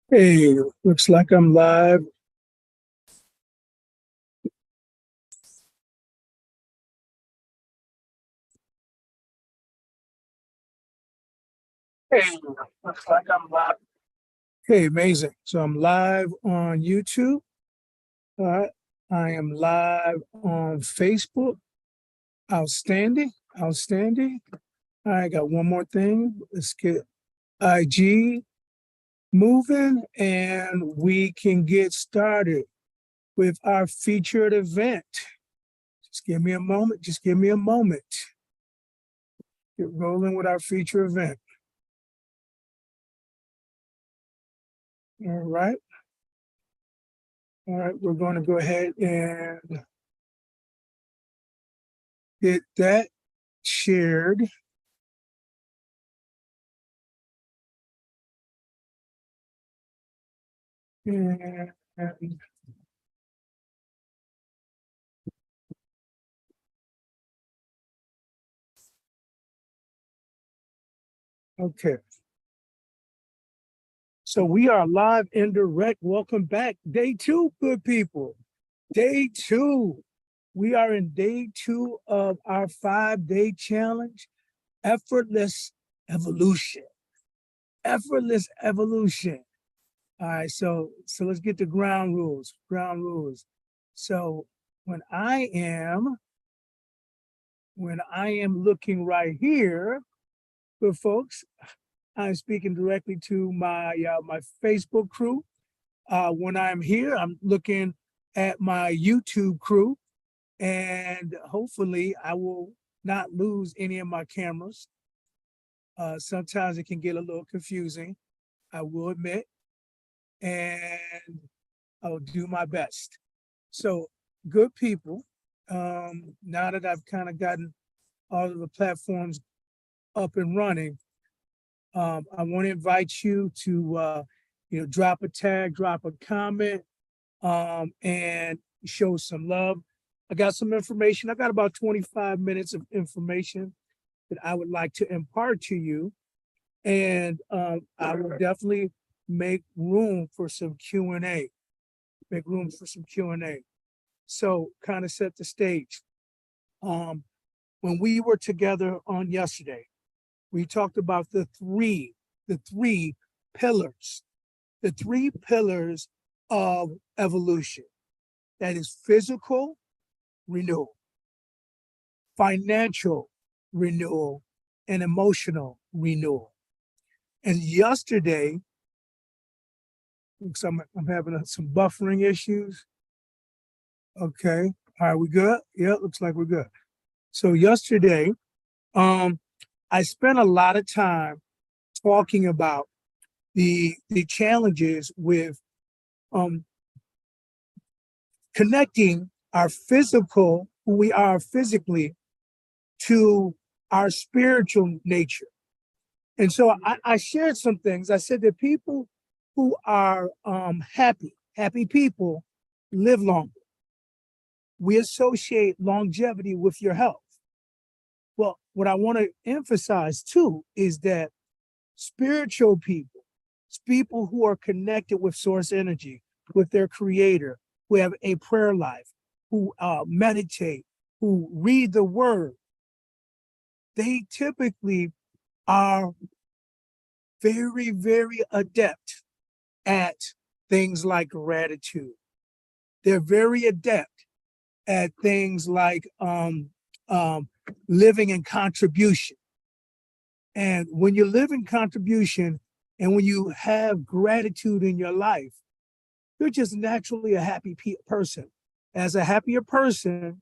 Hey, looks like I'm live. Hey, looks like I'm live. Hey, amazing. So I'm live on YouTube. All right. I am live on Facebook. Outstanding. Outstanding. All right, got one more thing. Let's get IG moving and we can get started with our featured event. Just give me a moment. Just give me a moment. Get rolling with our feature event. All right. All right, we're going to go ahead and get that shared. And okay. So we are live and direct. Welcome back. Day two, good people. Day two. We are in day two of our 5-day challenge, Effortless Evolution. Effortless Evolution. All right, so let's get the ground rules. Ground rules. So when I am looking right here for folks, I'm speaking directly to my Facebook crew. When I'm here, I'm looking at my YouTube crew, and hopefully, I will not lose any of my cameras. Sometimes it can get a little confusing, I will admit, and I'll do my best. So, good people. Now that I've kind of gotten all of the platforms up and running, I want to invite you to drop a tag, drop a comment, and show some love. I got some information. I got about 25 minutes of information that I would like to impart to you, and I will definitely make room for some Q&A. Make room for some Q&A. So, kind of set the stage. Um, when we were together on yesterday, we talked about the three pillars, the three pillars of evolution. That is physical renewal, financial renewal, and emotional renewal. And yesterday, I'm having some buffering issues. Okay. All right, we good? Yeah, looks like we're good. So yesterday, um, I spent a lot of time talking about the challenges with um connecting our physical, who we are physically, to our spiritual nature. And so I shared some things. I said that people who are happy people live longer. We associate longevity with your health. Well, what I want to emphasize too is that spiritual people who are connected with source energy, with their creator, who have a prayer life, who meditate, who read the word, they typically are very, very adept at things like gratitude. They're very adept at things like living in contribution. And when you live in contribution and when you have gratitude in your life, you're just naturally a happy person. As a happier person,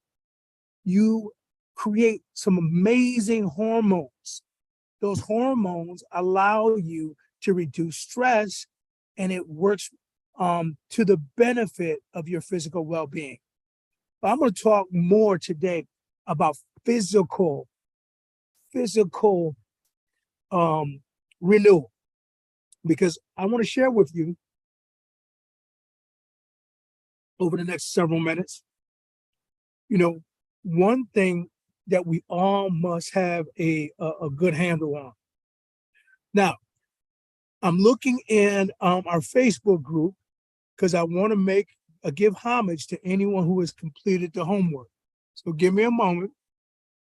you create some amazing hormones. Those hormones allow you to reduce stress, and it works to the benefit of your physical well-being. But I'm going to talk more today about physical renewal, because I want to share with you over the next several minutes, one thing that we all must have a good handle on. Now, I'm looking in our Facebook group because I want to give homage to anyone who has completed the homework. So give me a moment.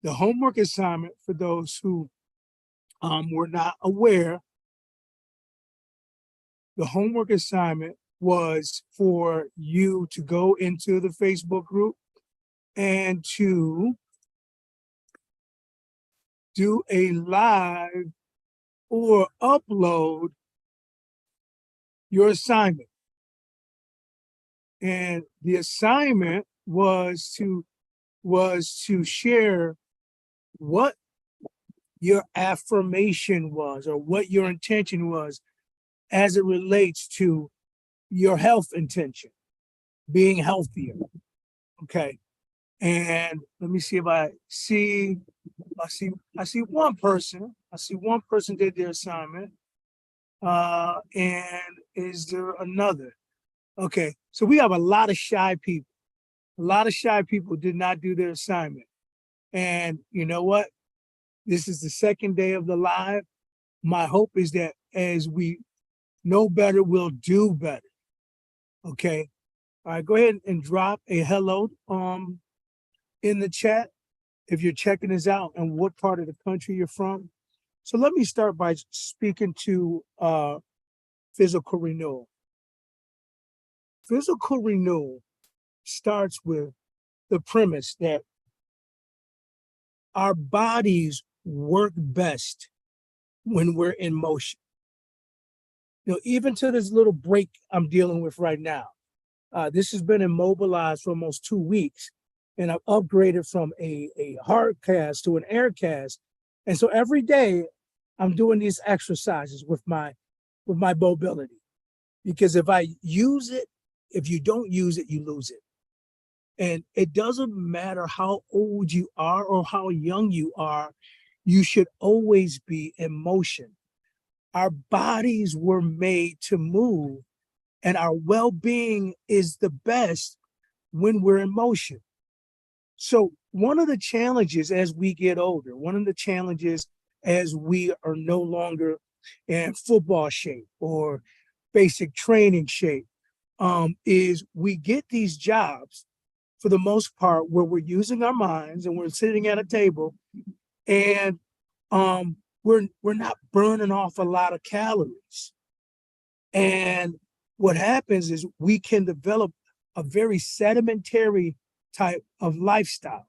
The homework assignment for those who were not aware, the homework assignment was for you to go into the Facebook group and to do a live or upload your assignment. And the assignment was to share what your affirmation was or what your intention was as it relates to your health intention, being healthier. Okay. And let me see if I see one person. I see one person did their assignment. And is there another? Okay. So we have a lot of shy people. A lot of shy people did not do their assignment. And you know what? This is the second day of the live. My hope is that as we know better, we'll do better. Okay. All right. Go ahead and drop a hello in the chat if you're checking us out and what part of the country you're from. So let me start by speaking to physical renewal. Physical renewal starts with the premise that our bodies work best when we're in motion. You know, even to this little break I'm dealing with right now, this has been immobilized for almost 2 weeks, and I've upgraded from a hard cast to an air cast. And so every day I'm doing these exercises with my mobility, because if I use it, if you don't use it, you lose it. And it doesn't matter how old you are or how young you are, you should always be in motion. Our bodies were made to move, and our well-being is the best when we're in motion. So one of the challenges as we get older, one of the challenges as we are no longer in football shape or basic training shape, is we get these jobs for the most part where we're using our minds and we're sitting at a table, and we're not burning off a lot of calories. And what happens is we can develop a very sedimentary type of lifestyle.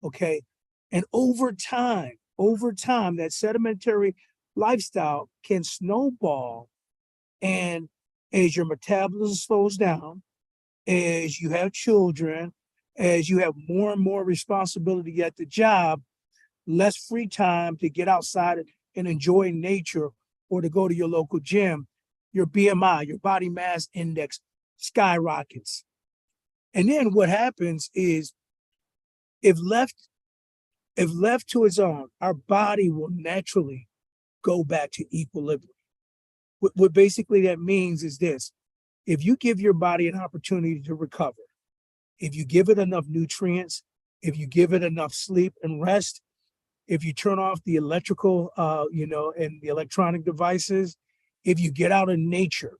Okay. And over time, that sedimentary lifestyle can snowball. And as your metabolism slows down, as you have children, as you have more and more responsibility at the job, less free time to get outside and enjoy nature or to go to your local gym, your BMI, your body mass index, skyrockets. And then what happens is, if left to its own, our body will naturally go back to equilibrium. What basically that means is this: if you give your body an opportunity to recover, if you give it enough nutrients, if you give it enough sleep and rest, if you turn off the electrical, and the electronic devices, if you get out in nature,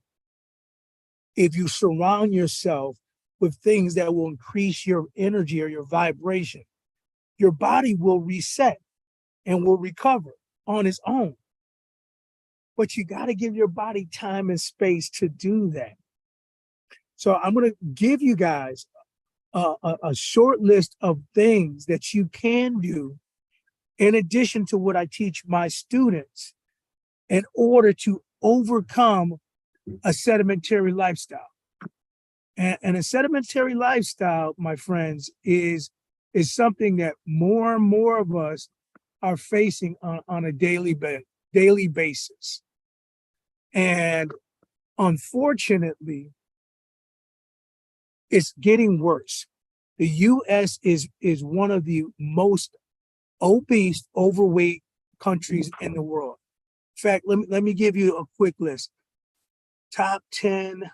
if you surround yourself with things that will increase your energy or your vibration, your body will reset and will recover on its own. But you got to give your body time and space to do that. So I'm going to give you guys a short list of things that you can do in addition to what I teach my students in order to overcome a sedimentary lifestyle. And a sedimentary lifestyle, my friends, is something that more and more of us are facing on a daily basis. And unfortunately, it's getting worse. The U.S. is one of the most obese, overweight countries in the world. In fact, let me give you a quick list. Top 10,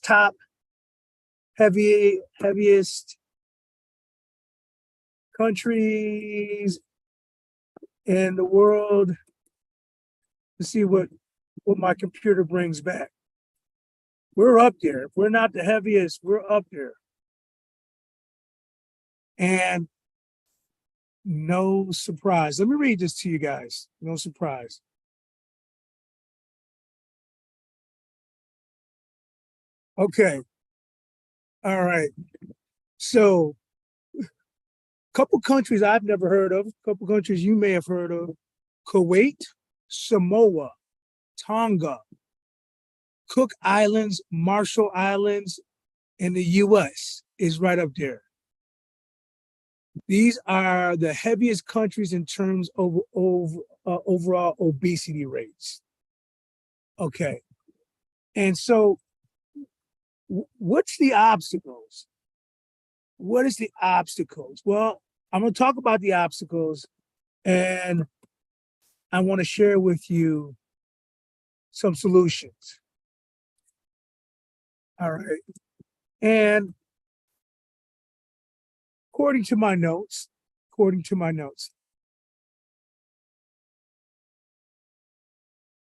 top heaviest countries in the world. Let's see what my computer brings back. We're up there. If we're not the heaviest, we're up there. And no surprise. Let me read this to you guys. No surprise. Okay. All right. So, a couple countries I've never heard of, a couple countries you may have heard of: Kuwait, Samoa, Tonga, Cook Islands, Marshall Islands, and the US is right up there. These are the heaviest countries in terms of overall obesity rates. Okay. And so, what's the obstacles? What is the obstacles? Well, I'm going to talk about the obstacles, and I want to share with you some solutions. All right. And according to my notes,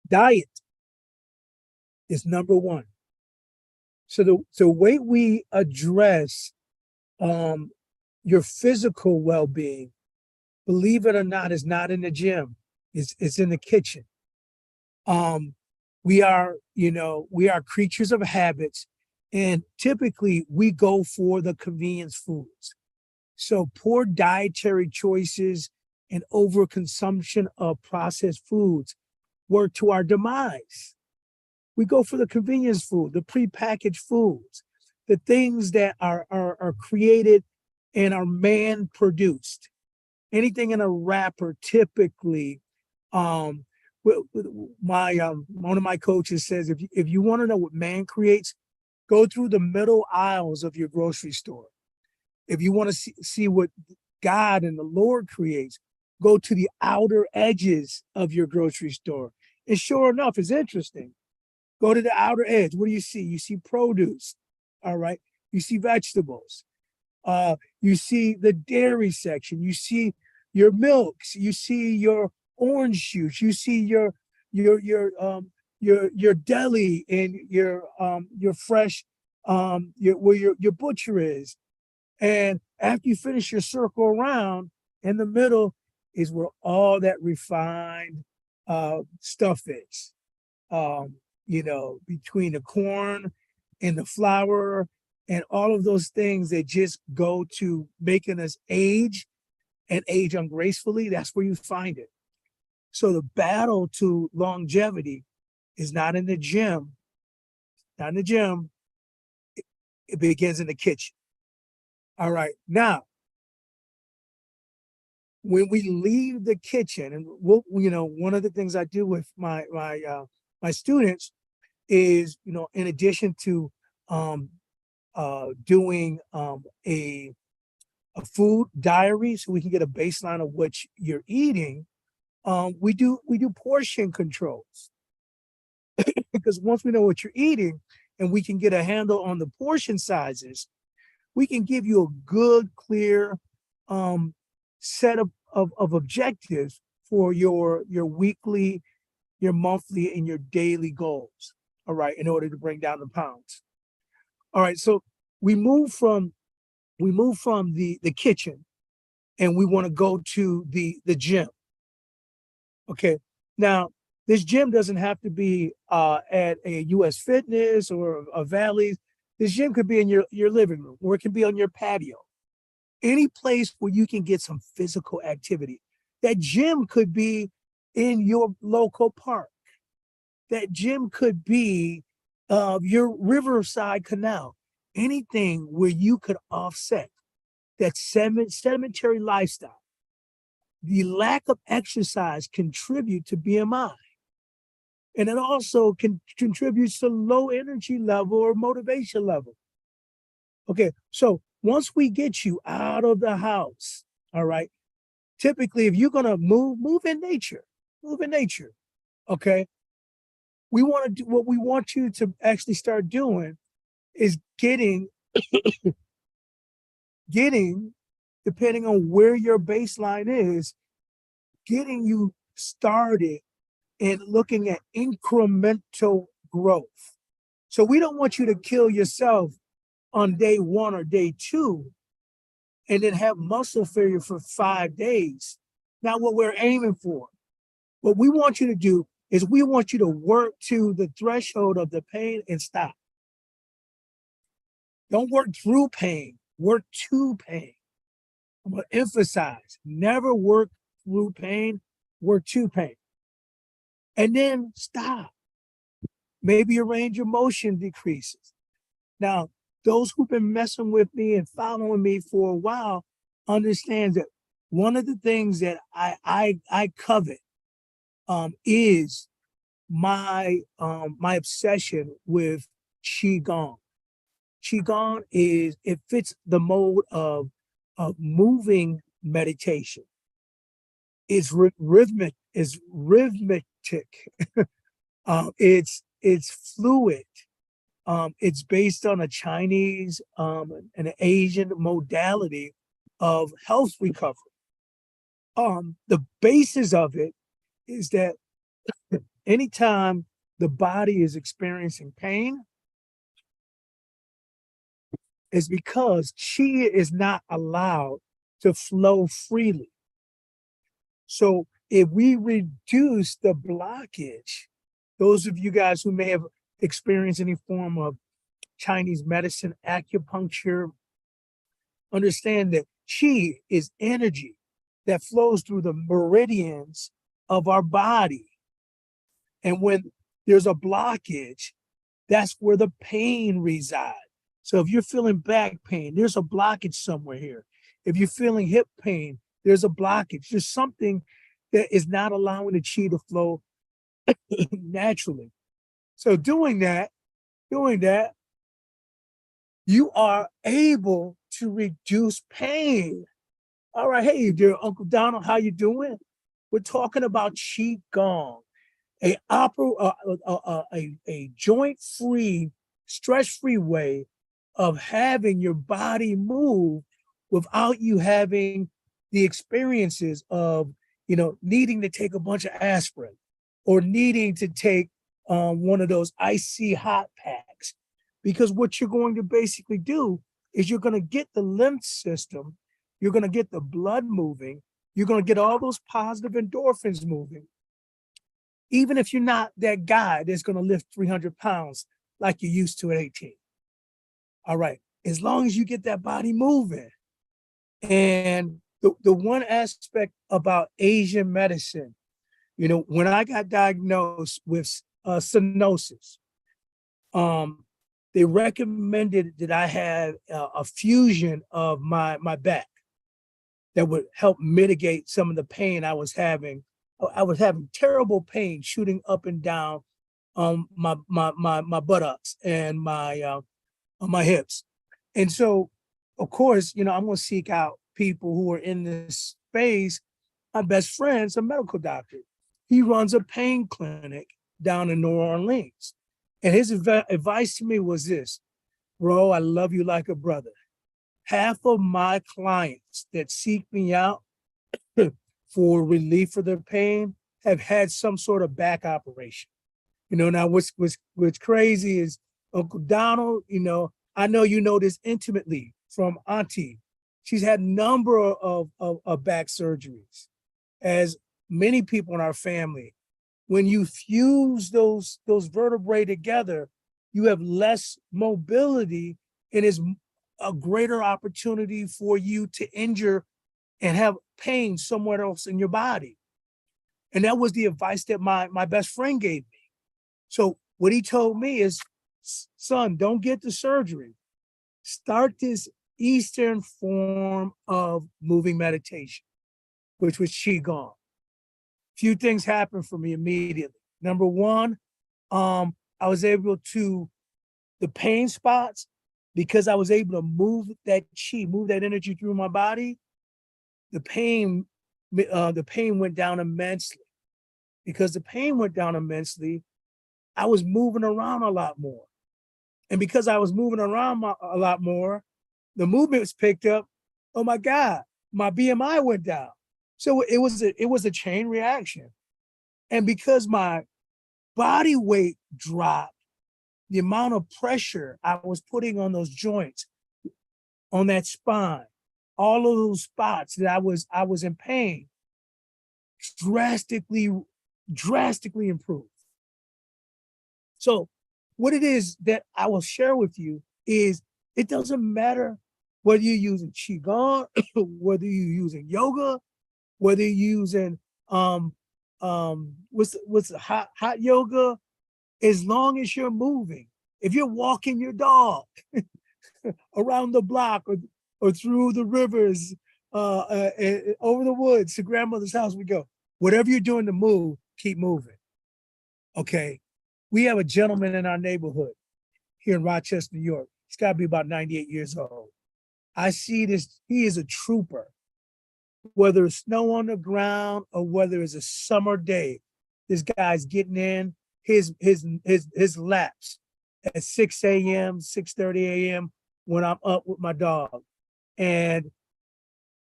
diet is number one. So the way we address your physical well-being, believe it or not, is not in the gym. It's in the kitchen. We are creatures of habits, and typically we go for the convenience foods. So poor dietary choices and overconsumption of processed foods work to our demise. We go for the convenience food, the prepackaged foods, the things that are created and are man-produced. Anything in a wrapper, typically, one of my coaches says, if you want to know what man creates, go through the middle aisles of your grocery store. If you want to see what God and the Lord creates, go to the outer edges of your grocery store. And sure enough, it's interesting. Go to the outer edge. What do you see? You see produce. All right. You see vegetables. You see the dairy section. You see your milks. You see your orange juice. You see your deli and your fresh where your butcher is. And after you finish your circle around, in the middle is where all that refined stuff is. Between the corn and the flour and all of those things that just go to making us age and age ungracefully, that's where you find it. So the battle to longevity is not in the gym. Not in the gym. It begins in the kitchen. All right. Now, when we leave the kitchen, and one of the things I do with my students is, in addition to doing a food diary, so we can get a baseline of what you're eating, we do portion controls. Because once we know what you're eating and we can get a handle on the portion sizes, we can give you a good, clear set of objectives for your weekly, your monthly, and your daily goals. All right, in order to bring down the pounds. All right, so we move from the kitchen, and we want to go to the gym. Okay, now this gym doesn't have to be at a US Fitness or a Valley. This gym could be in your living room, or it can be on your patio. Any place where you can get some physical activity. That gym could be in your local park. That gym could be your riverside canal. Anything where you could offset that sedentary lifestyle. The lack of exercise contribute to BMI. And it also contributes to low energy level or motivation level. Okay, so once we get you out of the house, all right, typically if you're gonna move in nature, okay, we want to do what we want you to actually start doing is getting, depending on where your baseline is, getting you started and looking at incremental growth. So we don't want you to kill yourself on day 1 or day 2 and then have muscle failure for 5 days. Not what we're aiming for. What we want you to do is we want you to work to the threshold of the pain and stop. Don't work through pain, work to pain. I'm going to emphasize, never work through pain, work to pain. And then stop. Maybe your range of motion decreases. Now, those who've been messing with me and following me for a while understand that one of the things that I covet is my obsession with Qigong. Qigong it fits the mode of moving meditation. It's rhythmic. It's rhythmic. It's fluid. It's based on a Chinese and an Asian modality of health recovery. The basis of it is that anytime the body is experiencing pain, is because qi is not allowed to flow freely. So if we reduce the blockage, those of you guys who may have experienced any form of Chinese medicine, acupuncture, understand that qi is energy that flows through the meridians of our body. And when there's a blockage, that's where the pain resides. So if you're feeling back pain, there's a blockage somewhere here. If you're feeling hip pain, there's a blockage. There's something that is not allowing the qi to flow naturally. So doing that, you are able to reduce pain. All right, hey, dear Uncle Donald, how you doing? We're talking about Qigong, a joint-free, stress-free way of having your body move without you having the experiences of, needing to take a bunch of aspirin or needing to take one of those icy hot packs. Because what you're going to basically do is you're going to get the lymph system, you're going to get the blood moving, you're going to get all those positive endorphins moving. Even if you're not that guy that's going to lift 300 pounds like you used to at 18. All right, as long as you get that body moving. And the one aspect about Asian medicine, when I got diagnosed with stenosis, they recommended that I have a fusion of my back that would help mitigate some of the pain I was having. I was having terrible pain shooting up and down my buttocks and my hips. And so, of course, I'm going to seek out people who are in this space. My best friend's a medical doctor. He runs a pain clinic down in New Orleans. And his advice to me was this: bro, I love you like a brother. Half of my clients that seek me out for relief for their pain have had some sort of back operation. Now what's crazy is Uncle Donald, I know you know this intimately from Auntie. She's had a number of back surgeries, as many people in our family. When you fuse those vertebrae together, you have less mobility and is a greater opportunity for you to injure and have pain somewhere else in your body. And that was the advice that my best friend gave me. So what he told me is, son, don't get the surgery. Start this Eastern form of moving meditation, which was Qigong. Few things happened for me immediately. Number one, I was able to, the pain spots, because I was able to move that qi, move that energy through my body, the pain went down immensely. Because the pain went down immensely, I was moving around a lot more. And because I was moving around a lot more, the movement was picked up. Oh my God, my BMI went down. So it was a chain reaction. And because my body weight dropped, the amount of pressure I was putting on those joints, on that spine, all of those spots that I was in pain, drastically, drastically improved. So what it is that I will share with you is it doesn't matter whether you're using Qigong, whether you're using yoga, whether you're using what's hot yoga, as long as you're moving. If you're walking your dog around the block or through the rivers, over the woods to grandmother's house, we go. Whatever you're doing to move, keep moving. Okay. We have a gentleman in our neighborhood here in Rochester, New York. He's got to be about 98 years old. I see this, he is a trooper. Whether it's snow on the ground or whether it's a summer day, this guy's getting in his laps at 6 a.m., 6:30 a.m. when I'm up with my dog. And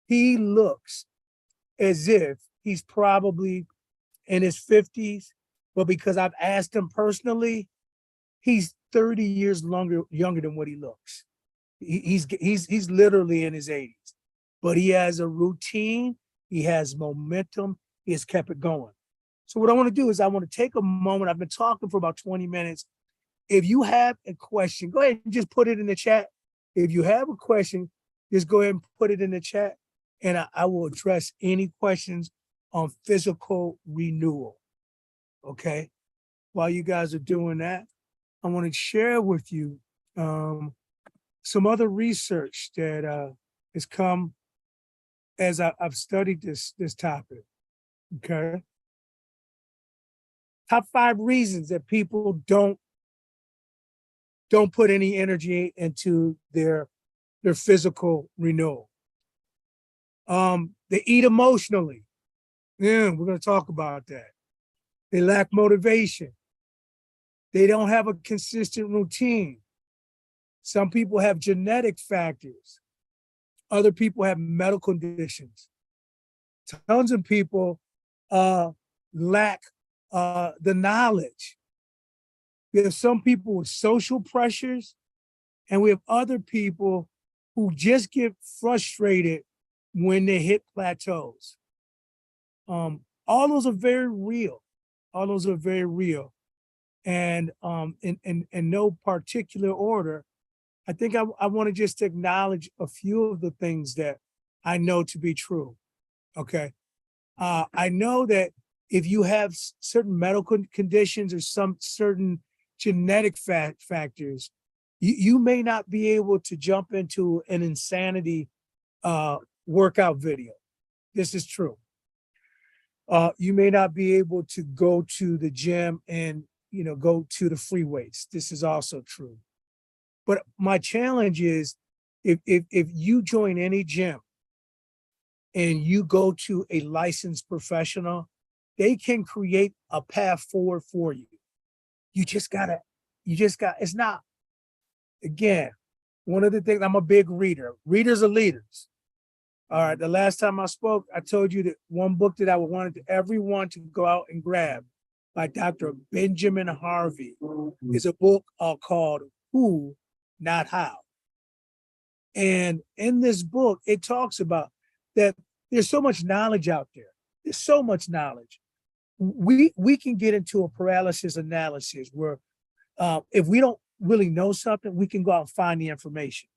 he looks as if he's probably in his 50s, but because I've asked him personally, he's 30 years younger than what he looks. He's literally in his 80s, but he has a routine, he has momentum, he has kept it going. So what I want to do is I want to take a moment. I've been talking for about 20 minutes. If you have a question, go ahead and just put it in the chat. If you have a question, just go ahead and put it in the chat, and I will address any questions on physical renewal. Okay. While you guys are doing that, I want to share with you some other research that has come as I've studied this topic. Okay. Top 5 reasons that people don't put any energy into their physical renewal. They eat emotionally. Yeah, we're going to talk about that. They lack motivation. They don't have a consistent routine. Some people have genetic factors. Other people have medical conditions. Tons of people lack the knowledge. We have some people with social pressures, and we have other people who just get frustrated when they hit plateaus. All those are very real. All those are very real. And in no particular order, I think I want to just acknowledge a few of the things that I know to be true. Okay. I know that if you have certain medical conditions or some certain genetic factors, you may not be able to jump into an insanity workout video. This is true. You may not be able to go to the gym and go to the free weights. This is also true. But my challenge is if you join any gym and you go to a licensed professional, they can create a path forward for you. It's not, again, one of the things, I'm a big reader. Readers are leaders. All right, the last time I spoke, I told you that one book that I wanted everyone to go out and grab by Dr. Benjamin Harvey is a book called Who, Not How. And in this book, it talks about that there's so much knowledge out there. There's so much knowledge. We can get into a paralysis analysis where if we don't really know something, we can go out and find the information.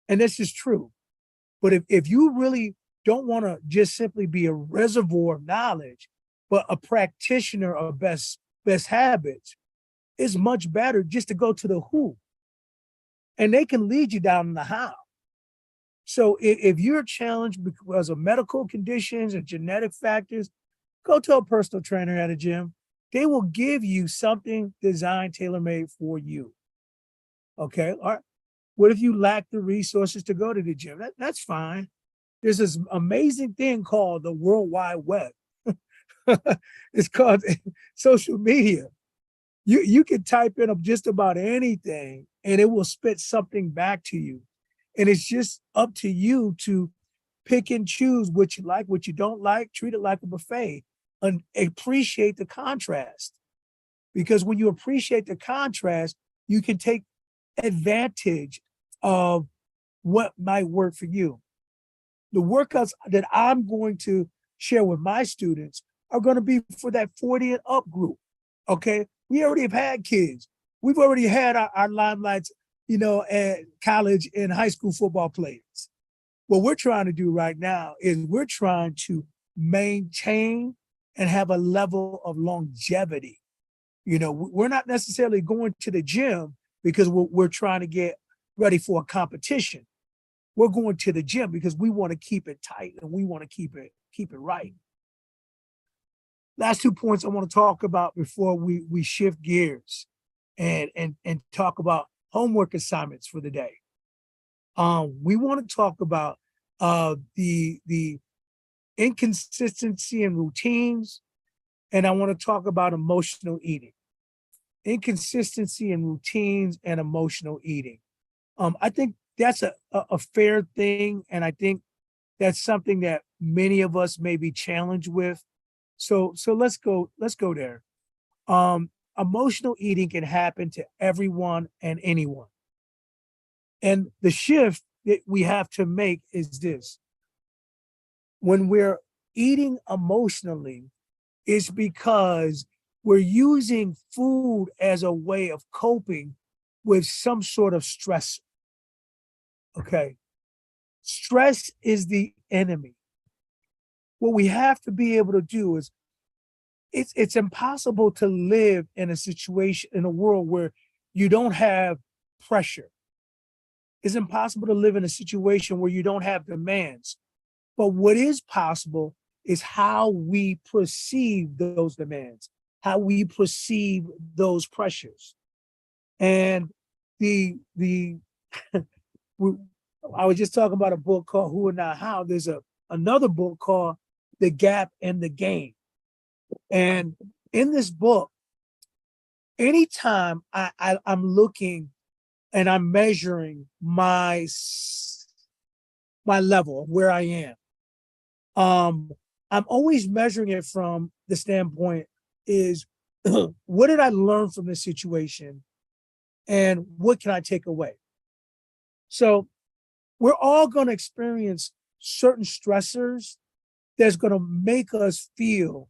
And this is true. But if you really don't want to just simply be a reservoir of knowledge, but a practitioner of best habits, it's much better just to go to the who. And they can lead you down the how. So if you're challenged because of medical conditions and genetic factors, go to a personal trainer at a gym. They will give you something designed, tailor-made for you. Okay, all right. What if you lack the resources to go to the gym? That's fine. There's this amazing thing called the World Wide Web. It's called social media. You can type in just about anything and it will spit something back to you. And it's just up to you to pick and choose what you like, what you don't like, treat it like a buffet, and appreciate the contrast. Because when you appreciate the contrast, you can take advantage of what might work for you. The workouts that I'm going to share with my students are going to be for that 40 and up group. Okay. We already have had kids. We've already had our limelights, at college and high school football players. What we're trying to do right now is we're trying to maintain and have a level of longevity. We're not necessarily going to the gym because we're trying to get ready for a competition. We're going to the gym because we want to keep it tight and we want to keep it right. Last 2 points I want to talk about before we shift gears and talk about homework assignments for the day. We want to talk about the inconsistency in routines, and I want to talk about emotional eating. Inconsistency in routines and emotional eating. I think that's a fair thing, and I think that's something that many of us may be challenged with. So let's go there. Emotional eating can happen to everyone and anyone. And the shift that we have to make is this. When we're eating emotionally, it's because we're using food as a way of coping with some sort of stress. Okay. Stress is the enemy. What we have to be able to do is it's impossible to live in a situation, in a world where you don't have pressure. It's impossible to live in a situation where you don't have demands. But what is possible is how we perceive those demands, how we perceive those pressures. And I was just talking about a book called Who and Not How. There's another book called The Gap and the Gain. And in this book, anytime I'm looking and I'm measuring my level of where I am, I'm always measuring it from the standpoint is what did I learn from this situation and what can I take away? So we're all going to experience certain stressors that's going to make us feel,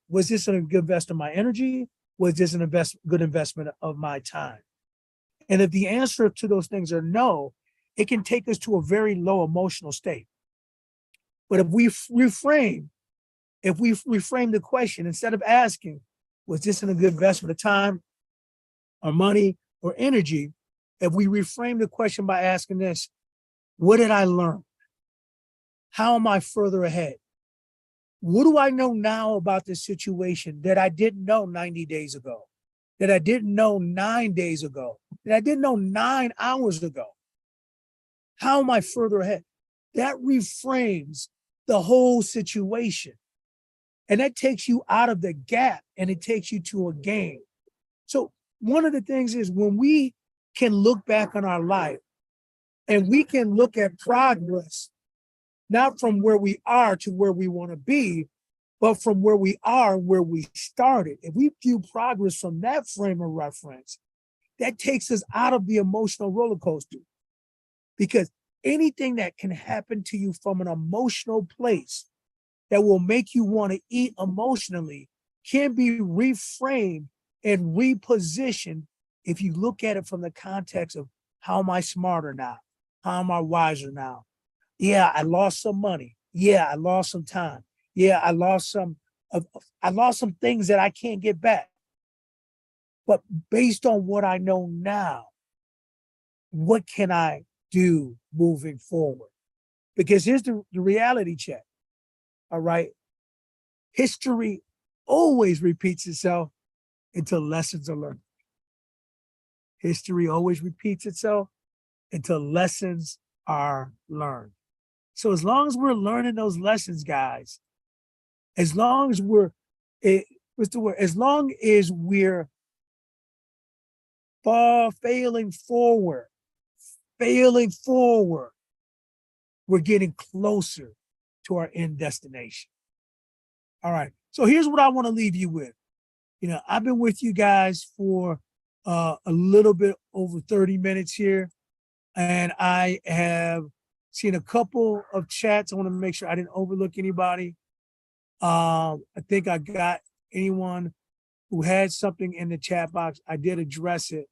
was this a good investment of my energy? Was this good investment of my time? And if the answer to those things are no, it can take us to a very low emotional state. But if we reframe the question, instead of asking, was this a good investment of time or money or energy? If we reframe the question by asking this, what did I learn? How am I further ahead? What do I know now about this situation that I didn't know 90 days ago, that I didn't know 9 days ago, that I didn't know 9 hours ago? How am I further ahead? That reframes the whole situation. And that takes you out of the gap and it takes you to a gain. So one of the things is when we can look back on our life and we can look at progress, not from where we are to where we want to be, but from where we are and where we started. If we view progress from that frame of reference, that takes us out of the emotional roller coaster. Because anything that can happen to you from an emotional place that will make you want to eat emotionally can be reframed and repositioned if you look at it from the context of how am I smarter now? How am I wiser now? Yeah, I lost some money. Yeah, I lost some time. Yeah, I lost some things that I can't get back. But based on what I know now, what can I do moving forward? Because here's the reality check. All right. History always repeats itself until lessons are learned. History always repeats itself until lessons are learned. So as long as we're learning those lessons, guys, as long as as long as we're failing forward, we're getting closer to our end destination. All right. So here's what I want to leave you with. You know, I've been with you guys for a little bit over 30 minutes here, and I have seen a couple of chats. I want to make sure I didn't overlook anybody. I think I got anyone who had something in the chat box. I did address it.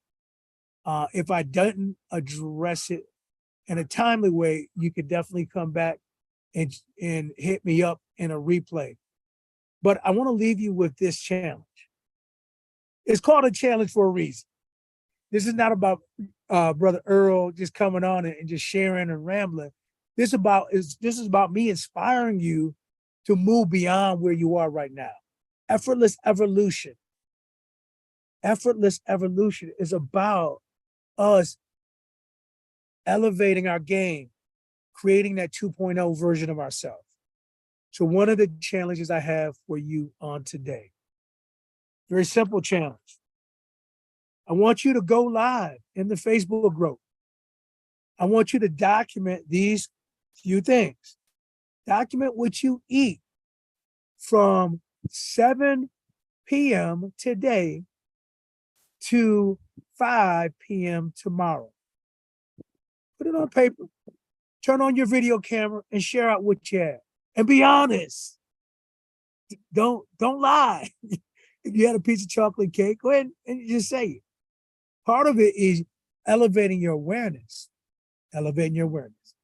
If I didn't address it in a timely way, you could definitely come back and hit me up in a replay. But I want to leave you with this challenge. It's called a challenge for a reason. This is not about Brother Earl just coming on and just sharing and rambling. This is about me inspiring you to move beyond where you are right now. Effortless evolution. Effortless evolution is about us elevating our game, creating that 2.0 version of ourselves. So one of the challenges I have for you on today, very simple challenge. I want you to go live in the Facebook group. I want you to document these few things. Document what you eat from 7 p.m. today to 5 p.m. tomorrow. Put it on paper, turn on your video camera and share out what you have. And be honest. Don't lie. If you had a piece of chocolate cake, go ahead and just say it. Part of it is elevating your awareness. Elevating your awareness.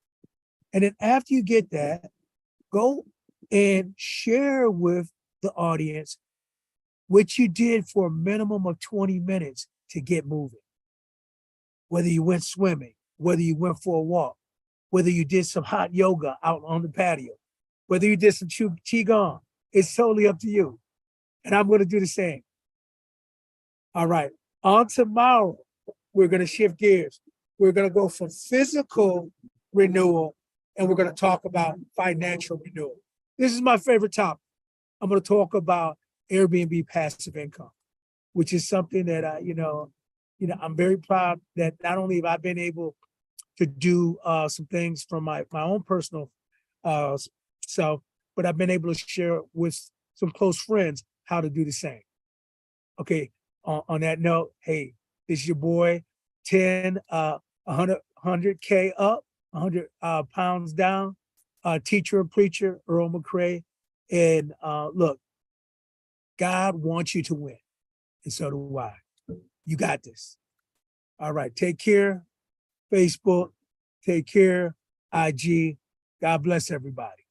And then after you get that, go and share with the audience what you did for a minimum of 20 minutes to get moving. Whether you went swimming, whether you went for a walk, whether you did some hot yoga out on the patio, whether you did some qigong, it's totally up to you. And I'm going to do the same. All right. On tomorrow, we're going to shift gears. We're going to go from physical renewal and we're going to talk about financial renewal. This is my favorite topic. I'm going to talk about Airbnb passive income, which is something that I'm very proud that not only have I been able to do some things from my own personal self, but I've been able to share with some close friends how to do the same. Okay, on that note, hey, this is your boy, 100K up, 100 pounds down, teacher and preacher, Earl McCray. And look, God wants you to win, and so do I. You got this. All right, take care, Facebook, take care, IG. God bless everybody.